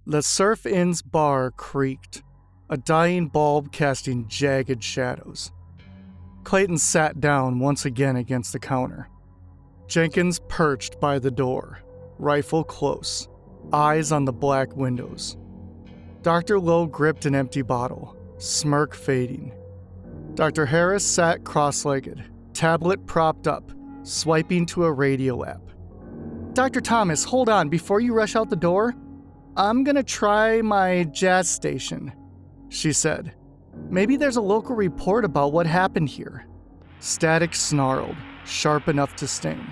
The Surf Inn's bar creaked, a dying bulb casting jagged shadows. Clayton sat down once again against the counter. Jenkins perched by the door, rifle close, eyes on the black windows. Dr. Lowe gripped an empty bottle, smirk fading. Dr. Harris sat cross-legged, tablet propped up, swiping to a radio app. Dr. Thomas, hold on, before you rush out the door, I'm gonna try my jazz station, she said. Maybe there's a local report about what happened here. Static snarled, sharp enough to sting.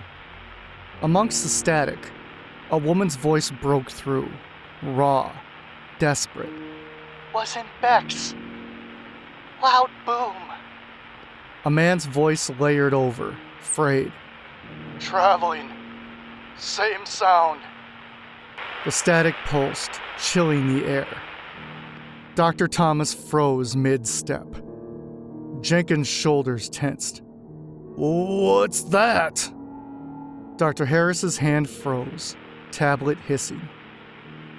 Amongst the static, a woman's voice broke through, raw, desperate. Wasn't Bex. Loud boom. A man's voice layered over, frayed. Traveling. Same sound. The static pulsed, chilling the air. Dr. Thomas froze mid-step. Jenkins' shoulders tensed. What's that? Dr. Harris's hand froze, tablet hissing.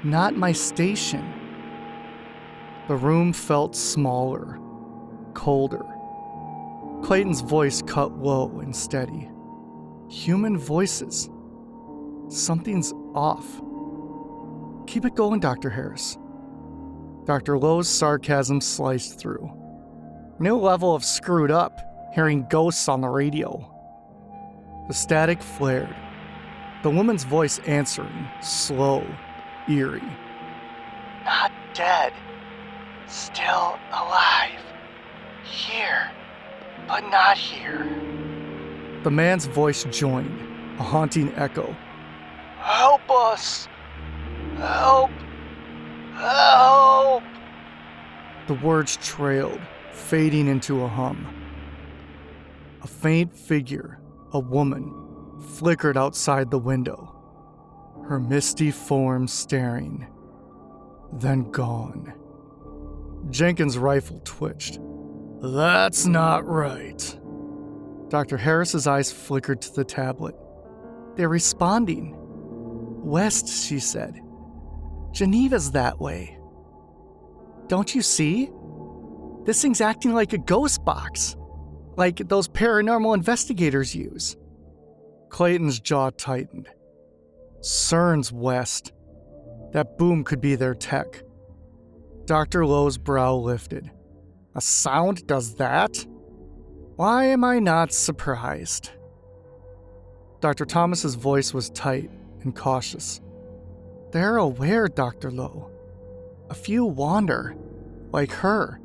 Not my station. The room felt smaller, colder. Clayton's voice cut low and steady. Human voices. Something's off. Keep it going, Dr. Harris. Dr. Lowe's sarcasm sliced through. New level of screwed up, hearing ghosts on the radio. The static flared. The woman's voice answering, slow, eerie. Not dead. Still alive. Here, but not here. The man's voice joined, a haunting echo. Help us! Help! Help! The words trailed, fading into a hum. A faint figure, a woman, flickered outside the window, her misty form staring, then gone. Jenkins' rifle twitched. That's not right. Dr. Harris's eyes flickered to the tablet. They're responding. West, she said. Geneva's that way. Don't you see? This thing's acting like a ghost box, like those paranormal investigators use. Clayton's jaw tightened. CERN's west. That boom could be their tech. Dr. Lowe's brow lifted. A sound does that? Why am I not surprised? Dr. Thomas's voice was tight and cautious. They're aware, Dr. Lowe. A few wander, like her.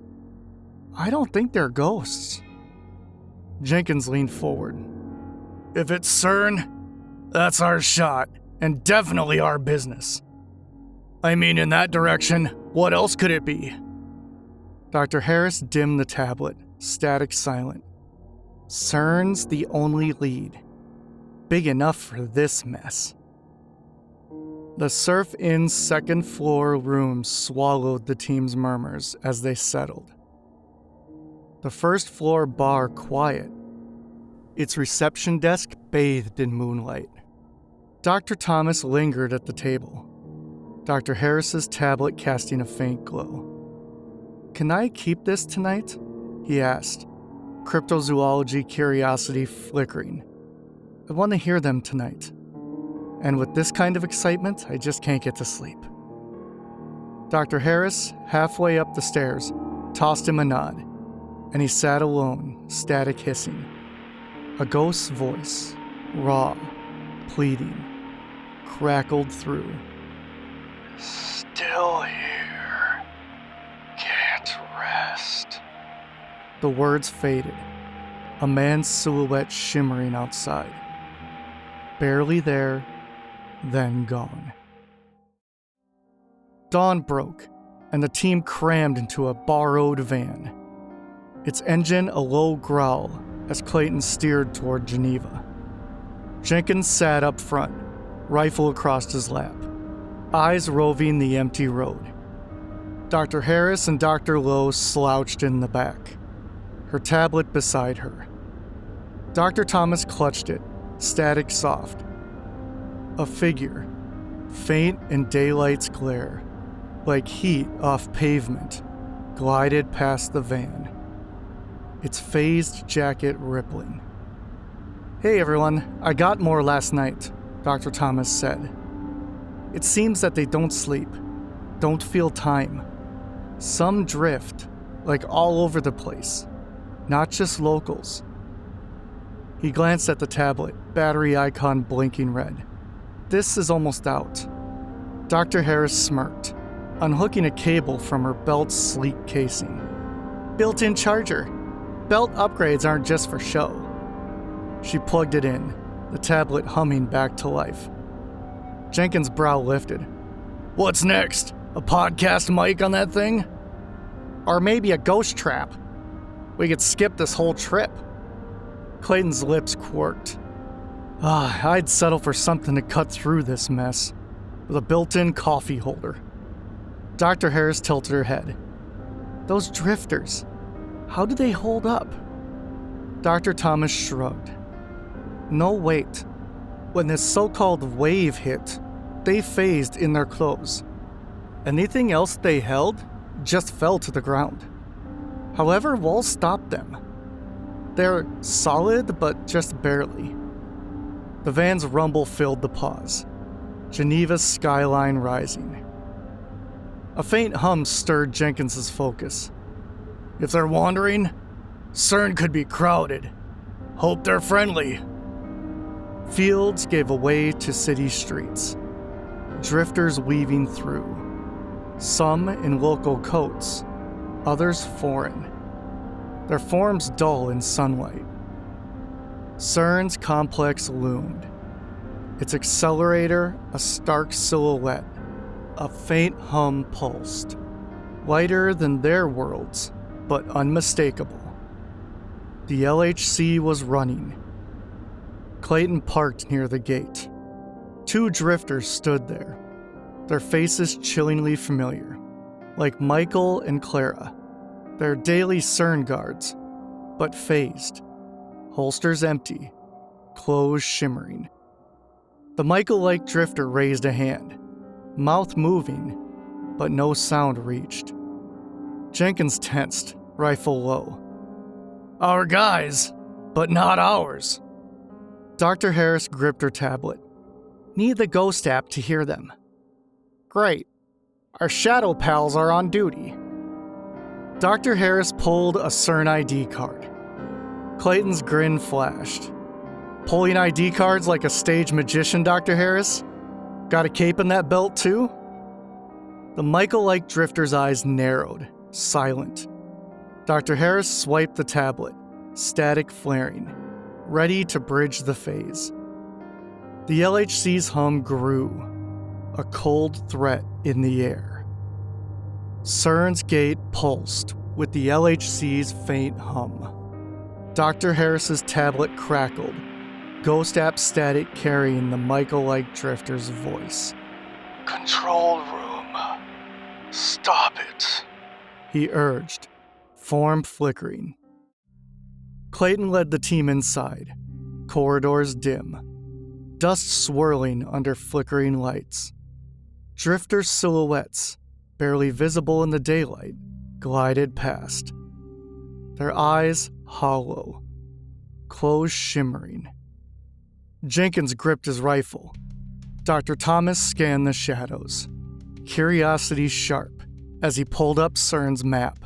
I don't think they're ghosts. Jenkins leaned forward. If it's CERN, that's our shot, and definitely our business. I mean, in that direction, what else could it be? Dr. Harris dimmed the tablet, static silent. CERN's the only lead. Big enough for this mess. The Surf Inn's second-floor room swallowed the team's murmurs as they settled. The first-floor bar quiet, its reception desk bathed in moonlight. Dr. Thomas lingered at the table, Dr. Harris's tablet casting a faint glow. Can I keep this tonight? He asked, cryptozoology curiosity flickering. I want to hear them tonight. And with this kind of excitement, I just can't get to sleep. Dr. Harris, halfway up the stairs, tossed him a nod, and he sat alone, static hissing. A ghost's voice, raw, pleading, crackled through. Still here. Can't rest. The words faded, a man's silhouette shimmering outside. Barely there, then gone. Dawn broke, and the team crammed into a borrowed van. Its engine a low growl as Clayton steered toward Geneva. Jenkins sat up front, rifle across his lap, eyes roving the empty road. Dr. Harris and Dr. Lowe slouched in the back, her tablet beside her. Dr. Thomas clutched it, static soft. A figure, faint in daylight's glare, like heat off pavement, glided past the van, its phased jacket rippling. "Hey everyone, I got more last night," Dr. Thomas said. "It seems that they don't sleep, don't feel time. Some drift, like all over the place, not just locals." He glanced at the tablet, battery icon blinking red. "This is almost out." Dr. Harris smirked, unhooking a cable from her belt's sleek casing. "Built-in charger. Belt upgrades aren't just for show." She plugged it in, the tablet humming back to life. Jenkins' brow lifted. "What's next? A podcast mic on that thing? Or maybe a ghost trap. We could skip this whole trip." Clayton's lips quirked. I'd settle for something to cut through this mess, with a built-in coffee holder." Dr. Harris tilted her head. "Those drifters, how do they hold up?" Dr. Thomas shrugged. "No, wait. When this so-called wave hit, they phased in their clothes. Anything else they held just fell to the ground. However, walls stopped them. They're solid, but just barely." The van's rumble filled the pause, Geneva's skyline rising. A faint hum stirred Jenkins's focus. "If they're wandering, CERN could be crowded. Hope they're friendly." Fields gave way to city streets, drifters weaving through, some in local coats, others foreign, their forms dull in sunlight. CERN's complex loomed, its accelerator a stark silhouette. A faint hum pulsed, lighter than their worlds, but unmistakable. The LHC was running. Clayton parked near the gate. Two drifters stood there, their faces chillingly familiar, like Michael and Clara, their daily CERN guards, but phased, holsters empty, clothes shimmering. The Michael-like drifter raised a hand, mouth moving, but no sound reached. Jenkins tensed, rifle low. "Our guys, but not ours." Dr. Harris gripped her tablet. "Need the Ghost app to hear them." "Great. Our shadow pals are on duty." Dr. Harris pulled a CERN ID card. Clayton's grin flashed. "Pulling ID cards like a stage magician, Dr. Harris? Got a cape in that belt, too?" The Michael-like drifter's eyes narrowed, silent. Dr. Harris swiped the tablet, static flaring, ready to bridge the phase. The LHC's hum grew, a cold threat in the air. CERN's gate pulsed with the LHC's faint hum. Dr. Harris's tablet crackled, Ghost app static carrying the Michael-like drifter's voice. "Control room. Stop it," he urged, form flickering. Clayton led the team inside, corridors dim, dust swirling under flickering lights. Drifter silhouettes, barely visible in the daylight, glided past, their eyes hollow, clothes shimmering. Jenkins gripped his rifle. Dr. Thomas scanned the shadows, curiosity sharp, as he pulled up CERN's map.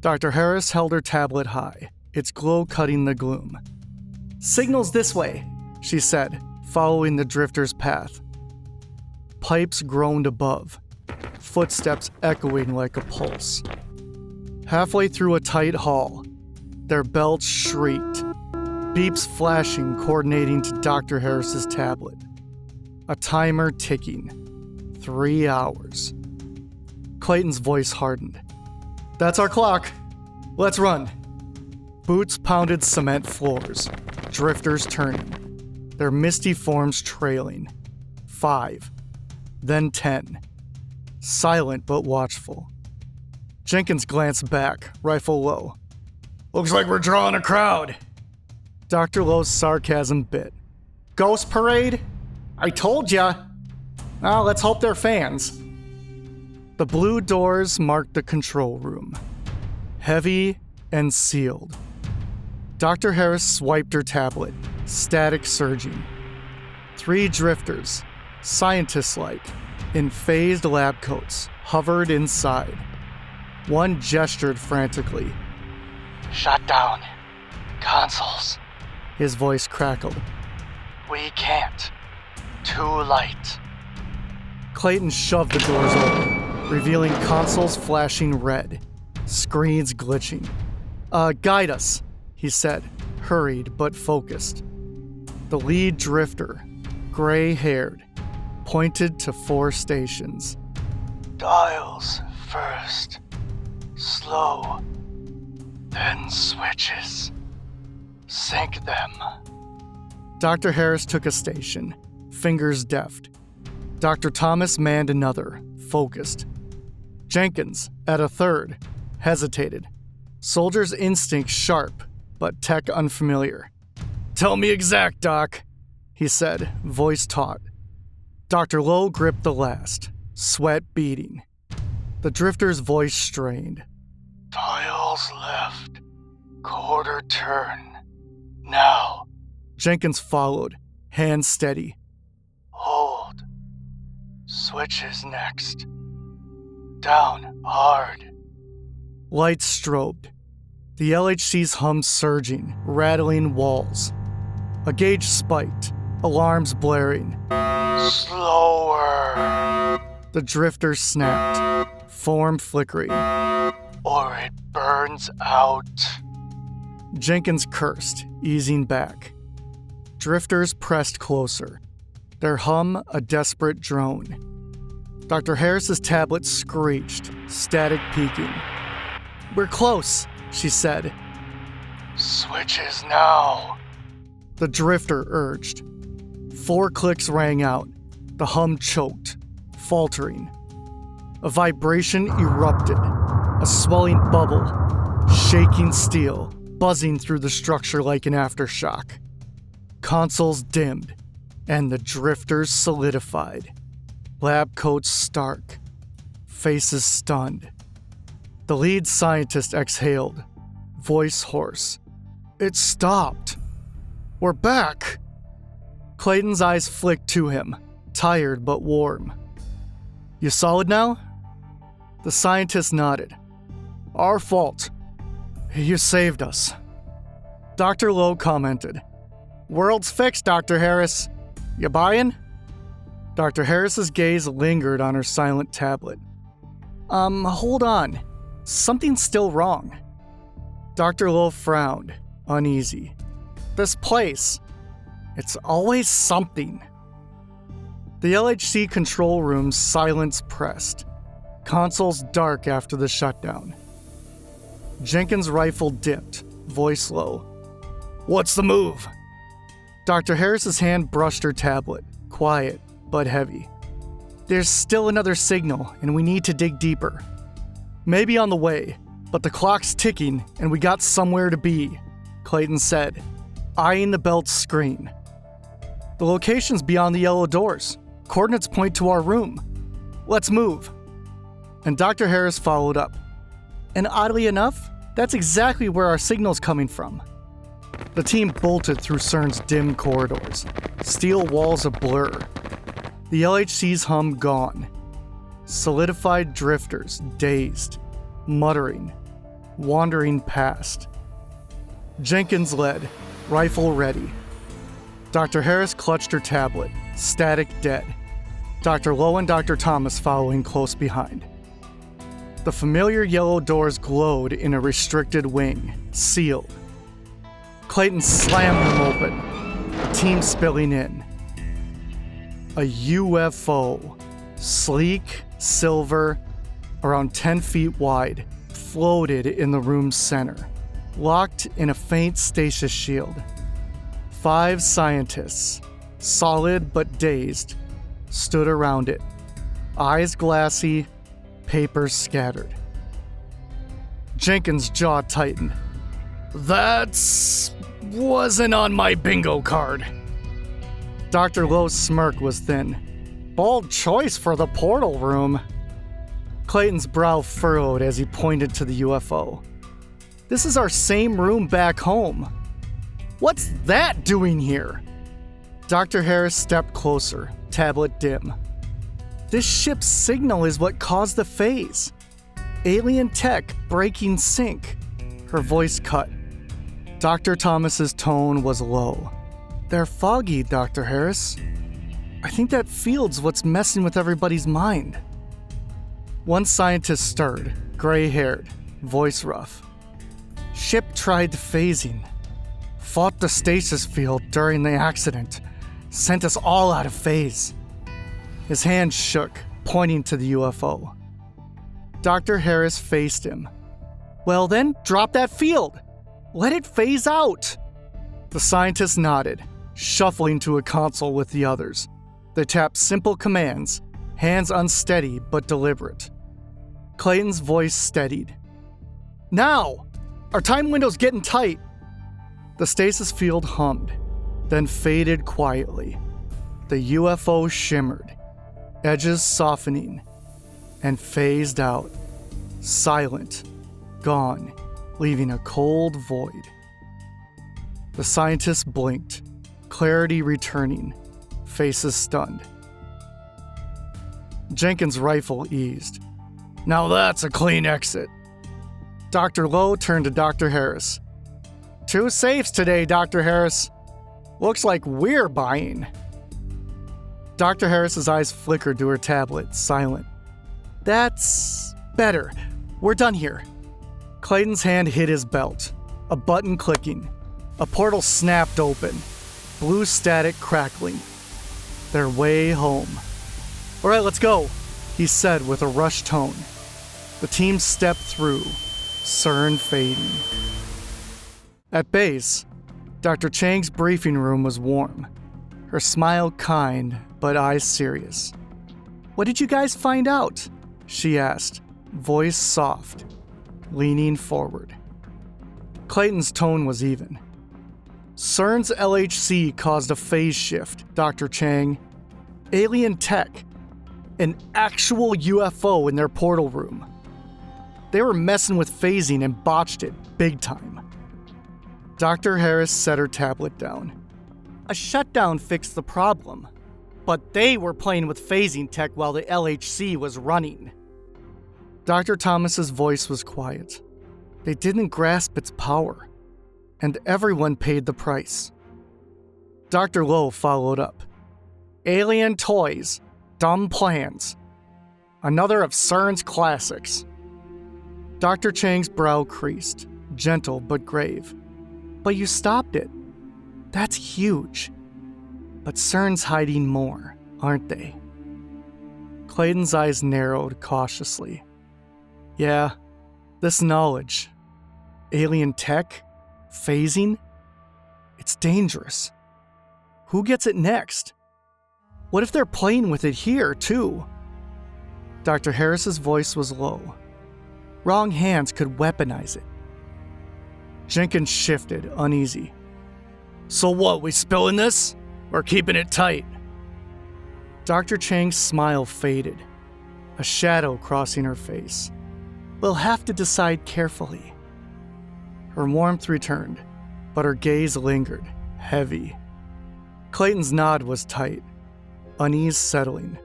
Dr. Harris held her tablet high, its glow cutting the gloom. "Signals this way," she said, following the drifter's path. Pipes groaned above, footsteps echoing like a pulse. Halfway through a tight hall, their belts shrieked, beeps flashing, coordinating to Dr. Harris's tablet. A timer ticking. 3 hours. Clayton's voice hardened. "That's our clock. Let's run." Boots pounded cement floors, drifters turning, their misty forms trailing. 5, then 10. Silent but watchful. Jenkins glanced back, rifle low. "Looks like we're drawing a crowd." Dr. Lowe's sarcasm bit. "Ghost parade? I told ya." "Well, let's hope they're fans." The blue doors marked the control room, heavy and sealed. Dr. Harris swiped her tablet, static surging. 3 drifters, scientist-like, in phased lab coats, hovered inside. One gestured frantically. Shut down. Consoles. His voice crackled. We can't. Too light. Clayton shoved the doors open, revealing consoles flashing red, screens glitching. Guide us, he said, hurried but focused. The lead drifter, gray-haired, pointed to 4 stations. Dials first. Slow. Then switches. Sync them. Dr. Harris took a station, fingers deft. Dr. Thomas manned another, focused. Jenkins, at a third, hesitated. Soldier's instinct sharp, but tech unfamiliar. Tell me exact, Doc, he said, voice taut. Dr. Lowe gripped the last, sweat beading. The drifter's voice strained. Dials left. Quarter turn. Now. Jenkins followed, hands steady. Hold. Switches next. Down hard. Lights strobed. The LHC's hum surging, rattling walls. A gauge spiked, alarms blaring. Slower. The drifter snapped, form flickering. Or it burns out. Jenkins cursed, easing back. Drifters pressed closer, their hum a desperate drone. Dr. Harris's tablet screeched, static peaking. We're close, she said. Switches now. The drifter urged. 4 clicks rang out. The hum choked, faltering. A vibration erupted, a swelling bubble, shaking steel, buzzing through the structure like an aftershock. Consoles dimmed, and the drifters solidified. Lab coats stark, faces stunned. The lead scientist exhaled, voice hoarse. It stopped. We're back. Clayton's eyes flicked to him, tired but warm. You solid now? The scientist nodded. Our fault. You saved us. Dr. Lowe commented. World's fixed, Dr. Harris. You buyin'? Dr. Harris's gaze lingered on her silent tablet. Hold on. Something's still wrong. Dr. Lowe frowned, uneasy. This place. It's always something. The LHC control room's silence pressed. Consoles dark after the shutdown. Jenkins' rifle dipped, voice low. What's the move? Dr. Harris's hand brushed her tablet, quiet but heavy. There's still another signal, and we need to dig deeper. Maybe on the way, but the clock's ticking, and we got somewhere to be, Clayton said, eyeing the belt's screen. The location's beyond the yellow doors. Coordinates point to our room. Let's move. And Dr. Harris followed up. And oddly enough, that's exactly where our signal's coming from. The team bolted through CERN's dim corridors, steel walls a blur. The LHC's hum gone. Solidified drifters, dazed, muttering, wandering past. Jenkins led, rifle ready. Dr. Harris clutched her tablet, static dead. Dr. Lowe and Dr. Thomas following close behind. The familiar yellow doors glowed in a restricted wing, sealed. Clayton slammed them open, the team spilling in. A UFO, sleek, silver, around 10 feet wide, floated in the room's center, locked in a faint stasis shield. 5 scientists, solid but dazed, stood around it, eyes glassy, papers scattered. Jenkins' jaw tightened. That wasn't on my bingo card. Dr. Lowe's smirk was thin. Bold choice for the portal room. Clayton's brow furrowed as he pointed to the UFO. This is our same room back home. What's that doing here? Dr. Harris stepped closer, tablet dim. This ship's signal is what caused the phase. Alien tech breaking sync. Her voice cut. Dr. Thomas's tone was low. They're foggy, Dr. Harris. I think that field's what's messing with everybody's mind. One scientist stirred, gray-haired, voice rough. Ship tried phasing. Fought the stasis field during the accident. Sent us all out of phase. His hand shook, pointing to the UFO. Dr. Harris faced him. Well then, drop that field. Let it phase out. The scientist nodded, shuffling to a console with the others. They tapped simple commands, hands unsteady but deliberate. Clayton's voice steadied. Now! Our time window's getting tight. The stasis field hummed, then faded quietly. The UFO shimmered, edges softening, and phased out, silent, gone, leaving a cold void. The scientists blinked, clarity returning, faces stunned. Jenkins' rifle eased. Now that's a clean exit. Dr. Lowe turned to Dr. Harris. 2 safes today, Dr. Harris. Looks like we're buying. Dr. Harris's eyes flickered to her tablet, silent. That's better. We're done here. Clayton's hand hit his belt, a button clicking. A portal snapped open, blue static crackling. They're way home. All right, let's go, he said with a rushed tone. The team stepped through, CERN fading. At base, Dr. Chang's briefing room was warm, her smile kind but eyes serious. What did you guys find out? She asked, voice soft, leaning forward. Clayton's tone was even. CERN's LHC caused a phase shift, Dr. Chang. Alien tech. An actual UFO in their portal room. They were messing with phasing and botched it big time. Dr. Harris set her tablet down. A shutdown fixed the problem, but they were playing with phasing tech while the LHC was running. Dr. Thomas's voice was quiet. They didn't grasp its power, and everyone paid the price. Dr. Lowe followed up. Alien toys, dumb plans. Another of CERN's classics. Dr. Chang's brow creased, gentle but grave. But you stopped it. That's huge. But CERN's hiding more, aren't they? Clayton's eyes narrowed cautiously. Yeah, this knowledge. Alien tech? Phasing? It's dangerous. Who gets it next? What if they're playing with it here, too? Dr. Harris's voice was low. Wrong hands could weaponize it. Jenkins shifted, uneasy. So what, we spilling this? Or keeping it tight? Dr. Chang's smile faded, a shadow crossing her face. We'll have to decide carefully. Her warmth returned, but her gaze lingered, heavy. Clayton's nod was tight, unease settling.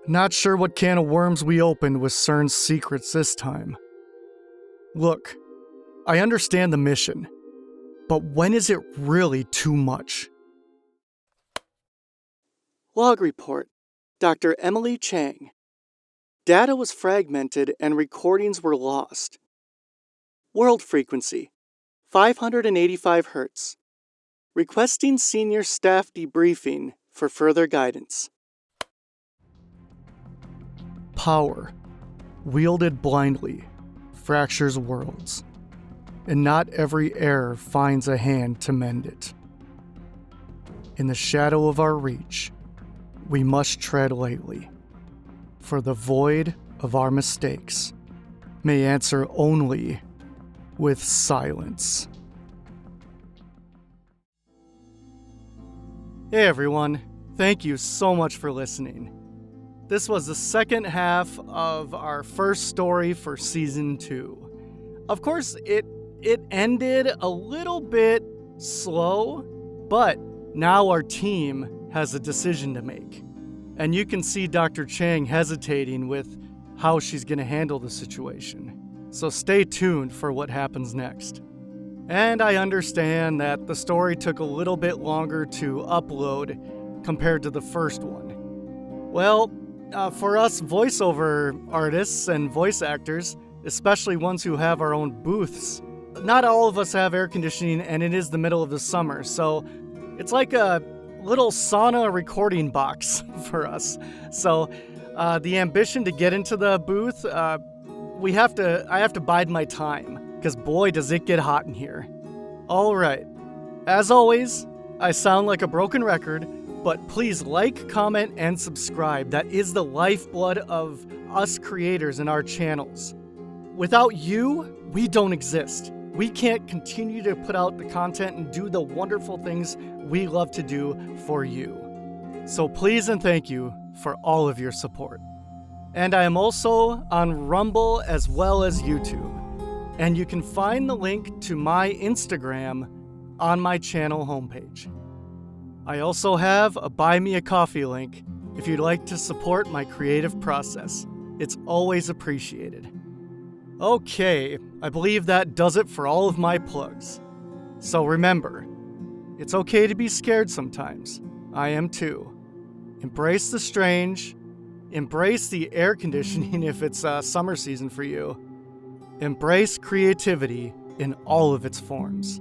Not sure what can of worms we opened with CERN's secrets this time. Look, I understand the mission, but when is it really too much? Log report, Dr. Emily Chang. Data was fragmented and recordings were lost. World frequency, 585 Hz. Requesting senior staff debriefing for further guidance. Power, wielded blindly, fractures worlds, and not every error finds a hand to mend it. In the shadow of our reach, we must tread lightly, for the void of our mistakes may answer only with silence. Hey everyone, thank you so much for listening. This was the second half of our first story for season 2. Of course, it ended a little bit slow, but now our team has a decision to make. And you can see Dr. Chang hesitating with how she's going to handle the situation. So stay tuned for what happens next. And I understand that the story took a little bit longer to upload compared to the first one. Well, for us voiceover artists and voice actors, especially ones who have our own booths, not all of us have air conditioning, and it is the middle of the summer, so it's like a little sauna recording box for us. So the ambition to get into the booth, I have to bide my time, because boy does it get hot in here. Alright, as always, I sound like a broken record, but please like, comment, and subscribe. That is the lifeblood of us creators and our channels. Without you, we don't exist. We can't continue to put out the content and do the wonderful things we love to do for you. So please and thank you for all of your support. And I am also on Rumble as well as YouTube. And you can find the link to my Instagram on my channel homepage. I also have a Buy Me a Coffee link if you'd like to support my creative process. It's always appreciated. Okay, I believe that does it for all of my plugs. So remember, it's okay to be scared sometimes. I am too. Embrace the strange. Embrace the air conditioning if it's summer season for you. Embrace creativity in all of its forms.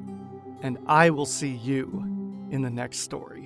And I will see you in the next story.